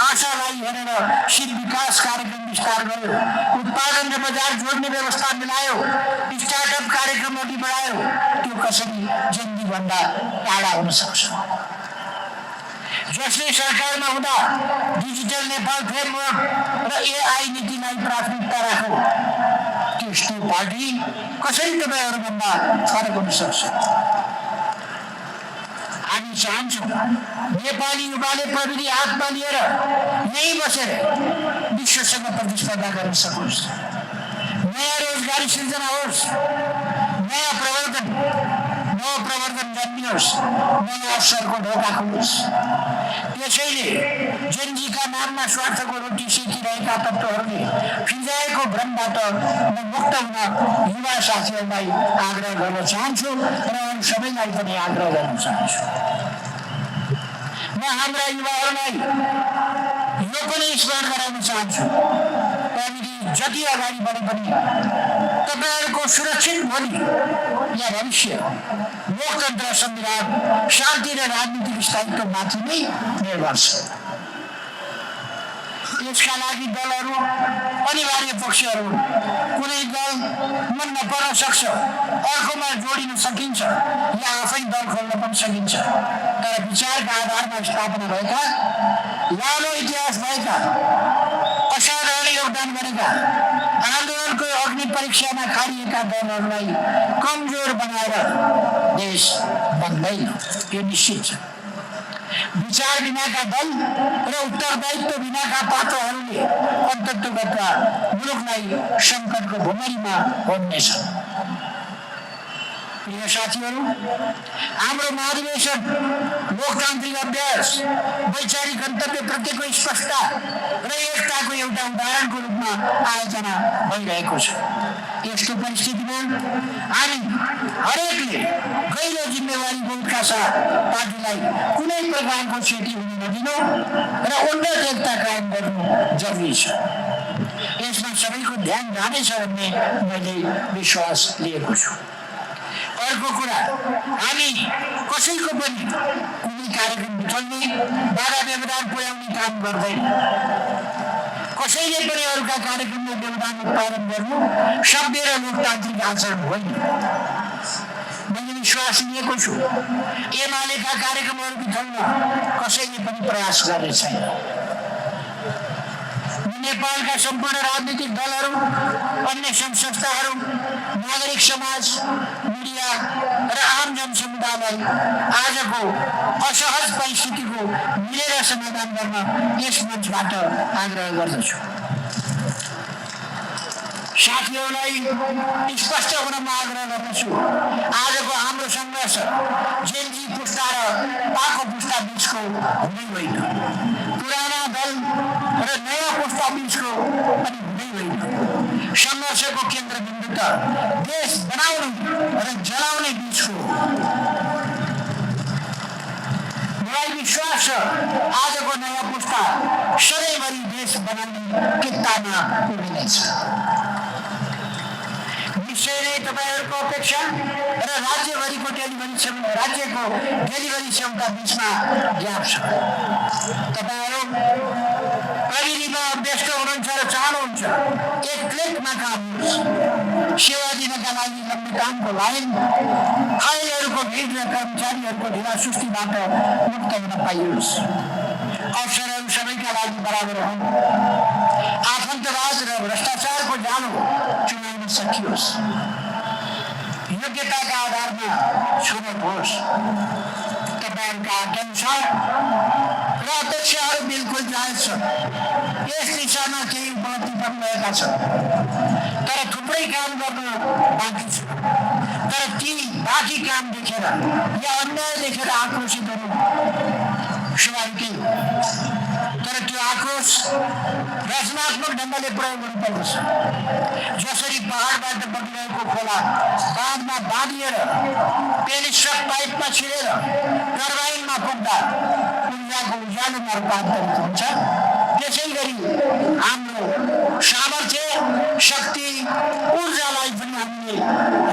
आशालाई हेरेर शीत विकास कार्यक्रम विस्तार गर्यो, उत्पादन र बजार जोड्ने व्यवस्था मिलायो, स्टार्टअप कार्यक्रम अघि बढायो, त्यो कसरी जेन्जीभन्दा टाढा हुन सक्छ? जसले सरकारमा हुँदा डिजिटल नेपाल फ्रेमवर्क र एआई नीतिलाई प्राथमिकता राखो, त्यस्तो पार्टी कसरी तपाईँहरूभन्दा फरक हुन सक्छ? हामी चाहन्छौँ नेपाली युवाले प्रविधि हातमा लिएर यहीँ बसेर विश्वसँग प्रतिस्पर्धा गर्न सकोस्, नयाँ रोजगारी सृजना होस्, नयाँ प्रवर्धन जन्मियोस्, नयाँ अवसरको ढोका खुलोस्। त्यसैले जेनजीका नाममा स्वार्थको रोटी सेकिरहेका तत्त्वहरूले फिजाएको भ्रमबाट म मुक्त हुन युवा साथीहरूलाई आग्रह गर्न चाहन्छु र अरू सबैलाई पनि आग्रह गर्न चाहन्छु। म हाम्रा युवाहरूलाई यो पनि स्मरण गराउन चाहन्छु, प्रविधि जति अगाडि बढे पनि तपाईँहरूको सुरक्षित भोलि या भविष्य लोकतन्त्र, संविधान, शान्ति र राजनीतिक स्थायित्व माथि नै निर्भर छ। यसका लागि दलहरू अनिवार्य पक्षहरू कुनै दल मन नपर्न सक्छ, अर्कोमा जोडिन सकिन्छ या आफै दल खोल्न पनि सकिन्छ, तर विचारका आधारमा स्थापना भएका, लामो इतिहास भएका, असाधारण योगदान गरेका, आन्दोलनको अग्नि परीक्षामा खारिएका दलहरूलाई कमजोर बनाएर देश बन्दैन, यो निश्चित छ। विचार बिनाका दल र उत्तरदायित्व बिनाका पात्रहरूले अन्तत्वगतका मुलुकलाई सङ्कटको भुमरीमा होड्नेछ। प्रिय साथीहरू, हाम्रो महाधिवेशन लोकतान्त्रिक अभ्यास, वैचारिक गन्तव्य प्रत्येकको स्पष्टता र एकताको एउटा उदाहरणको रूपमा आयोजना भइरहेको छ। यस्तो परिस्थितिमा हामी हरेकले गहिरो जिम्मेवारीको बोधका साथ पार्टीलाई कुनै प्रकारको क्षति हुन नदिनु र उन्नत एकता कायम गर्नु जरुरी छ। यसमा सबैको ध्यान जानेछ भन्ने मैले विश्वास लिएको छु। अर्को कुरा, हामी कसैको पनि कुनै कार्यक्रम बिथोल्ने, बाधा व्यवधान पुर्याउने काम गर्दैन। कसैले पनि अरूका कार्यक्रममा व्यवधान उत्पादन गर्नु सभ्य र लोकतान्त्रिक आचरण होइन। मैले विश्वास लिएको छु, एमालेका कार्यक्रमहरू बिथोल्न कसैले पनि प्रयास गर्ने छैन। नेपालका सम्पूर्ण राजनीतिक दलहरू, अन्य सङ्घ संस्थाहरू, नागरिक समाज, मिडिया र आम जनसमुदायलाई आजको असहज परिस्थितिको मिलेर समाधान गर्न यस मञ्चबाट आग्रह गर्दछु। साथीहरूलाई स्पष्ट हुन म आग्रह गर्दछु, आजको हाम्रो सङ्घर्ष जेनजी पुस्ता र पाको पुस्ता बिचको हुँदै होइन, पुराना दल र नयाँ पुस्ता बिचको पनि हुँदै होइन। सङ्घर्षको केन्द्रबिन्दु त देश बनाउने र जलाउने बिचको। मलाई विश्वास छ आजको नयाँ पुस्ता सधैँभरि देश बनाउने कित्तामा उभिनेछ। निश्चय नै तपाईँहरूको अपेक्षा र राज्यको डेलिभरी क्षमता बिचमा ग्याप छ। तपाईँहरू प्रविधिमा व्यस्त हुनुहुन्छ र चाहनुहुन्छ एक क्लिकमा काम होस्। सेवा दिनका लागि लम्बी कामको लाइन, फाइलहरूको भिड र कर्मचारीहरूको ढिला सुस्तीबाट मुक्त हुन पाइयोस्। अवसरहरू सबैका लागि बराबर हुन्। आफन्तवाद र भ्रष्टाचारको जालो चुनाउन सकियोस्। योग्यताका आधारमा छनौट होस्। तपाईँहरूका आकांक्षा र अपेक्षाहरू बिल्कुल जायज छ। यस दिशामा केही उपलब्धि पनि भएका छन्, तर थुप्रै काम गर्न बाँकी छ। तर ती बाँकी काम देखेर या अन्याय देखेर आक्रोशित हुनु स्वाभाविकै हो, तर त्यो आक्रोश रचनात्मक ढङ्गले प्रयोग गर्नुपर्दछ। जसरी पहाडबाट बगिरहेको खोला बाँधमा बाँधिएर पेरिस्ट्रक पाइपमा छिरेर टर्बाइनमा पुग्दा ऊर्जाको उज्यालोमा रूपान्तरित हुन्छ, त्यसै गरी हाम्रो सामर्थ्य, शक्ति, ऊर्जालाई पनि हामीले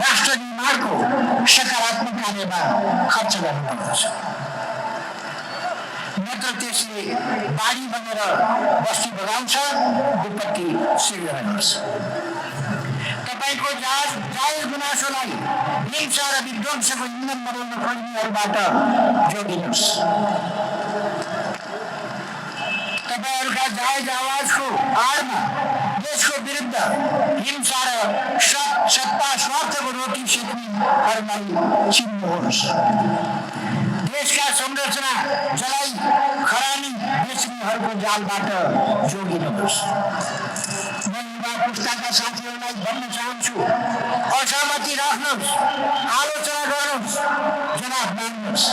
राष्ट्र निर्माणको सकारात्मक कार्यमा खर्च गर्नुपर्दछ। नत्र त्यसले बाढी बनेर बस्ती बगाउँछ, विपत्ति सिर्जना गर्छ। तपाईँको जायज गुनासोलाई हिंसा र विध्वंसको इन्धन बनाउन खोज्नेहरूबाट जोडिनुहोस्। तपाईहरुका जायज आवाजको आडमा देशको विरुद्ध हिंसा र सत्ता स्वार्थको रोटी सेक्नेहरूलाई चिन्नुहोस्। देशका संरचना जलाई खरानी बेच्नेहरूको जालबाट जोगिनुहोस्। म युवा पुस्ताका साथीहरूलाई भन्न चाहन्छु, असहमति राख्नुहोस्, आलोचना गर्नुहोस्, जवाफ माग्नुहोस्,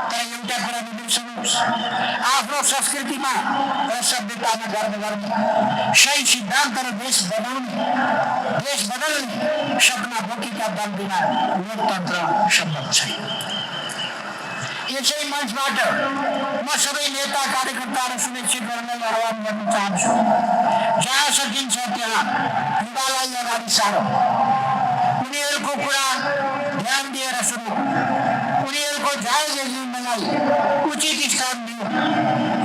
तर एउटा कुरा बिर्सनुहोस्, आफ्नो संस्कृतिमा र सभ्यतामा गर्व गर्ने, सही सिद्धान्त र देश बदल्ने सपना बोकेका दल बिना लोकतन्त्र सम्भव छैन। यसै मञ्चबाट म सबै नेता कार्यकर्ता र शुभेच्छुकहरूलाई आह्वान गर्न चाहन्छु, जहाँ सकिन्छ त्यहाँ युवालाई अगाडि सारौँ, उनीहरूको कुरा ध्यान दिएर सुनौँ, उनीहरूको जायज एजेन्डालाई उचित स्थान दिउँ।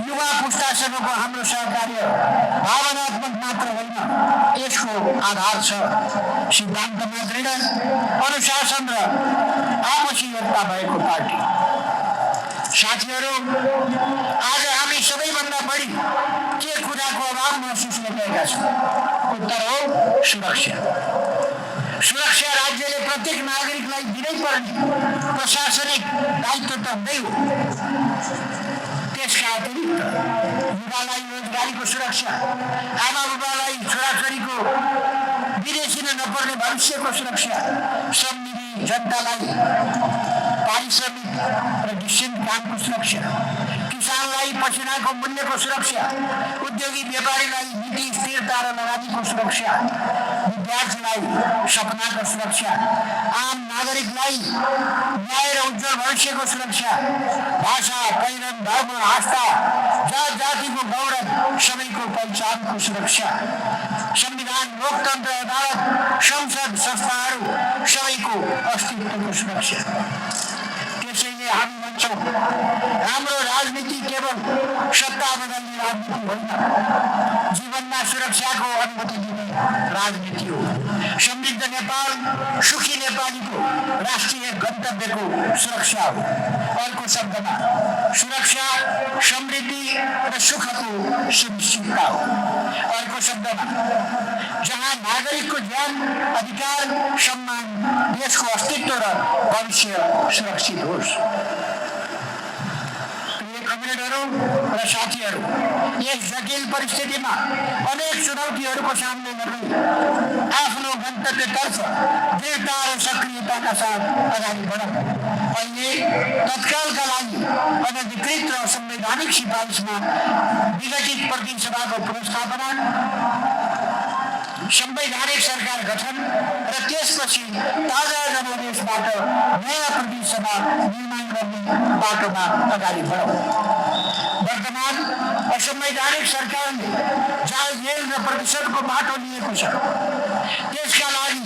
युवा पुस्तासँगको हाम्रो सहकार्य भावनात्मक मात्र होइन, यसको आधार छ सिद्धान्तमा दृढ अनुशासन र आपसी एकता भएको पार्टी। साथीहरू, आज हामी सबैभन्दा बढी के कुराको अभाव महसुस गरिरहेका छौँ? उत्तर हो सुरक्षा। सुरक्षा राज्यले प्रत्येक नागरिकलाई दिनै पर्ने प्रशासनिक दायित्व त हुँदै हो। त्यसका अतिरिक्त युवालाई रोजगारीको सुरक्षा, आमा बुबालाई छोराछोरीको विदेशिन नपर्ने भविष्यको सुरक्षा, श्रमजीवी जनतालाई पारिश्रमिक र निश्चित कामको सुरक्षा, किसानलाई पसिनाको मूल्यको सुरक्षा, उद्योगी व्यापारीलाई नीति स्थिरता र लगानीको सुरक्षा, विद्यार्थीलाई सपनाको सुरक्षा, आम नागरिकलाई न्याय र उज्जवल भविष्यको सुरक्षा, भाषा, पहिरन, धर्म, आस्था, जात जातिको गौरव सबैको पहिचानको सुरक्षा, संविधान, लोकतन्त्र, अदालत, संसद, संस्थाहरू सबैको अस्तित्वको सुरक्षा। त्यसैले हामी भन्छौँ, हाम्रो राजनीति केवल सत्ता बदल्ने राजनीति होइन, जीवनमा सुरक्षाको अनुभूति दिने राजनीति हो। समृद्ध नेपाल, सुखी नेपालीको राष्ट्रिय गन्तव्यको सुरक्षा हो। अर्को शब्दमा सुरक्षा, समृद्धि र सुखको सुनिश्चितता हो। अर्को शब्दमा जहाँ नागरिकको ज्यान, अधिकार, सम्मान, देशको अस्तित्व र भविष्य सुरक्षित होस्। कमरेडहरू र साथीहरू, यस जटिल परिस्थितिमा अनेक चुनौतीहरूको सामना गर्दै आफ्नो गन्तव्यतर्फ दृढता र सक्रियताका साथ अगाडि बढौँ। अहिले तत्कालका लागि अनधिकृत र संवैधानिक सिफारिसमा विघटित प्रतिनिधि सभाको पुनर्स्थापना, संवैधानिक सरकार गठन र त्यसपछि ताजा जनादेशबाट नयाँ प्रतिनिधि सभा निर्माण गर्ने बाटोमा अगाडि बढौँ। वर्तमान असंवैधानिक सरकारले जायज जेल र प्रतिशतको बाटो लिएको छ। त्यसका लागि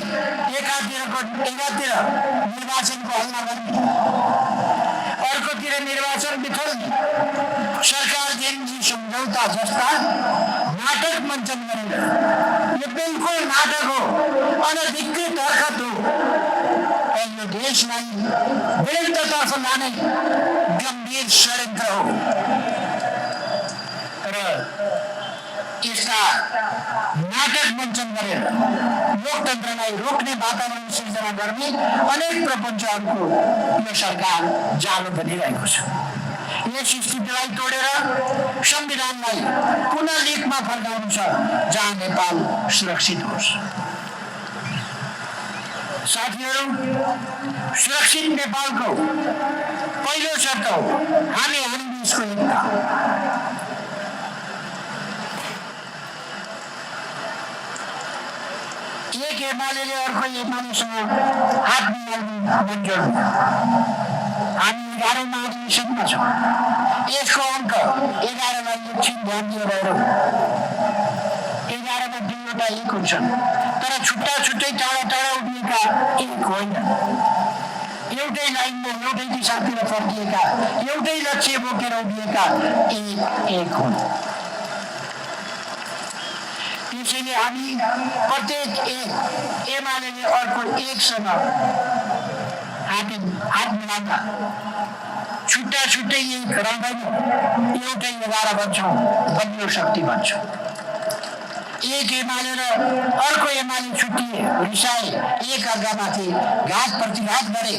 एकातिर निर्वाचनको हल्ला गर्ने, अर्कोतिर निर्वाचन बिथोल्ने, सरकार जेनजी सम्झौता जस्ता नाटक मञ्चन गरेर, यो बिल्कुल नाटक हो, अनधिकृत हरकत हो। यो देशलाई विरुद्धतर्फ लाने गम्भीर षड्यन्त्र हो र यस्ता नाटक मञ्चन गरेर लोकतन्त्रलाई रोक्ने वातावरण सिर्जना गर्ने अनेक प्रपञ्चहरूको यो सरकार जालो बनिरहेको छ। यस स्थितिलाई तोडेर संविधानलाई पुनः लेखमा फर्काउनु छ, जहाँ नेपाल सुरक्षित होस्। साथीहरू, सुरक्षित नेपालको पहिलो शर्त हो हामी बीचको एकता। एक एमाले अर्को एमालेसँग हात मिलाउनु मन्जुर। हामी 11औं अधिवेशनमा छौँ। यसको अङ्क 11लाई एकछिन ध्यान दिएर हेरौँ। 11मा 2वटा एक हुन्छन्, तर छुट्टा छुट्टै टाढा टाढा उभिएका एक होइन। एउटै लाइनमा एउटै दिशातिर फर्किएका, एउटै लक्ष्य बोकेर उभिएका एक हुन्। त्यसैले हामी प्रत्येक एक एमाले अर्को एकसँग हात मिलाउँदा छुट्टा छुट्टै रहँदैन, एउटै 11 बन्छौँ, बलियो शक्ति बन्छौँ। एक एमाले र अर्को एमाले छुट्टिए, रिसाए, एक अर्कामाथि घात प्रतिघात गरे,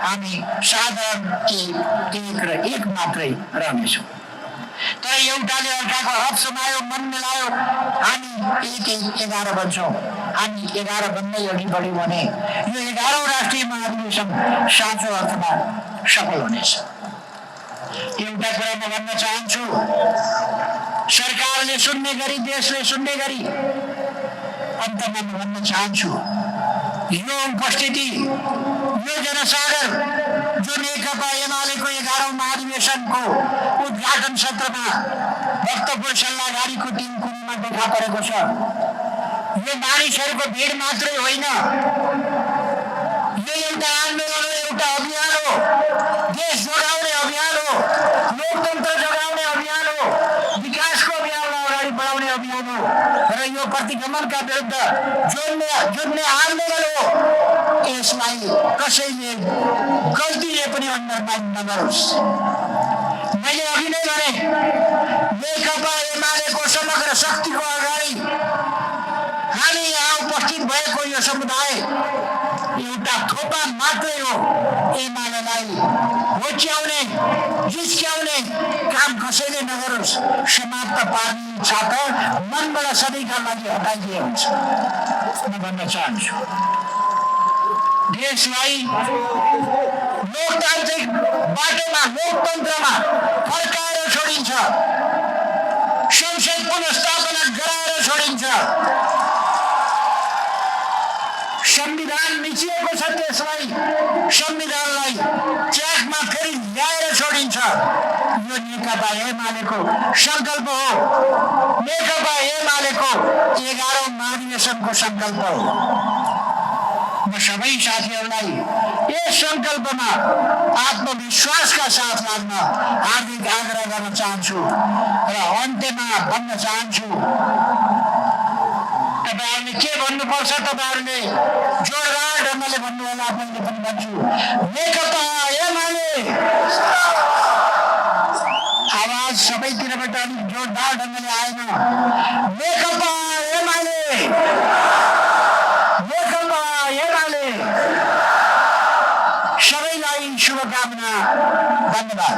हामी साधारण एक र एक मात्रै रहनेछौँ। तर एउटाले अर्काको हक समायो, मन मिलायो, हामी एक 11 बन्छौँ। हामी 11 बन्दै अघि बढ्यौँ भने यो 11औं राष्ट्रिय महाधिवेशन साँचो अर्थमा सफल हुनेछ। एउटा कुरा म भन्न चाहन्छु, सरकारले सुन्ने गरी, देशले सुन्ने गरी अन्तमा म भन्न चाहन्छु, यो उपस्थिति, यो जनसागर जो नेकपा एमालेको 11औं महाधिवेशनको उद्घाटन सत्रमा भक्तपुर सल्लाहगारीको 3 कुनीमा देखा परेको छ, यो मानिसहरूको भिड मात्रै होइन, यो एउटा आन्दोलन हो, एउटा अभियान हो, देश जोगाउने अभियान हो, लोकतन्त्र जोगाउने अभियान हो, विकासको अभियानलाई अगाडि बढाउने अभियान हो र यो प्रतिगमनका विरुद्ध जुन्ने आन्दोलन हो। यसलाई कसैले गल्तीले पनि अन्डरमाइन नगरोस्। मैले अघि नै भने, नेकपा एमालेको समग्र शक्तिको अगाडि हामी यहाँ उपस्थित भएको यो समुदाय एउटा थोपा मात्रै हो। एमालेलाई होच्याउने, जिस्क्याउने काम कसैले नगरोस्। समाप्त पार्ने इच्छा त मनबाट सधैँका लागि हटाइदिए हुन्छ। म भन्न चाहन्छु, देशलाई लोकतान्त्रिक बाटोमा, लोकतन्त्रमा फर्काएर छोडिन्छ, संसद पुनर्स्थापना गराएर छोडिन्छ, संविधान मिचिएको छ, त्यसलाई संविधानलाई ट्र्याकमा फेरि ल्याएर छोडिन्छ। यो नेकपा एमालेको संकल्प हो, नेकपा एमालेको 11औं महाधिवेशनको संकल्प हो। म सबै साथीहरूलाई यस संकल्पमा आत्मविश्वासका साथ लाग्न हार्दिक आग्रह गर्न चाहन्छु र अन्त्यमा भन्न चाहन्छु, तपाईहरुले के भन्नुपर्छ, तपाईहरुले जोरदार ढङ्गले भन्नुहोला। मैले पनि भन्छु, नेकपा एमाले। आवाज सबैतिरबाट अलिक जोरदार ढङ्गले आएन। नेकपा एमाले, नेकपा एमाले। सबैलाई शुभकामना, धन्यवाद।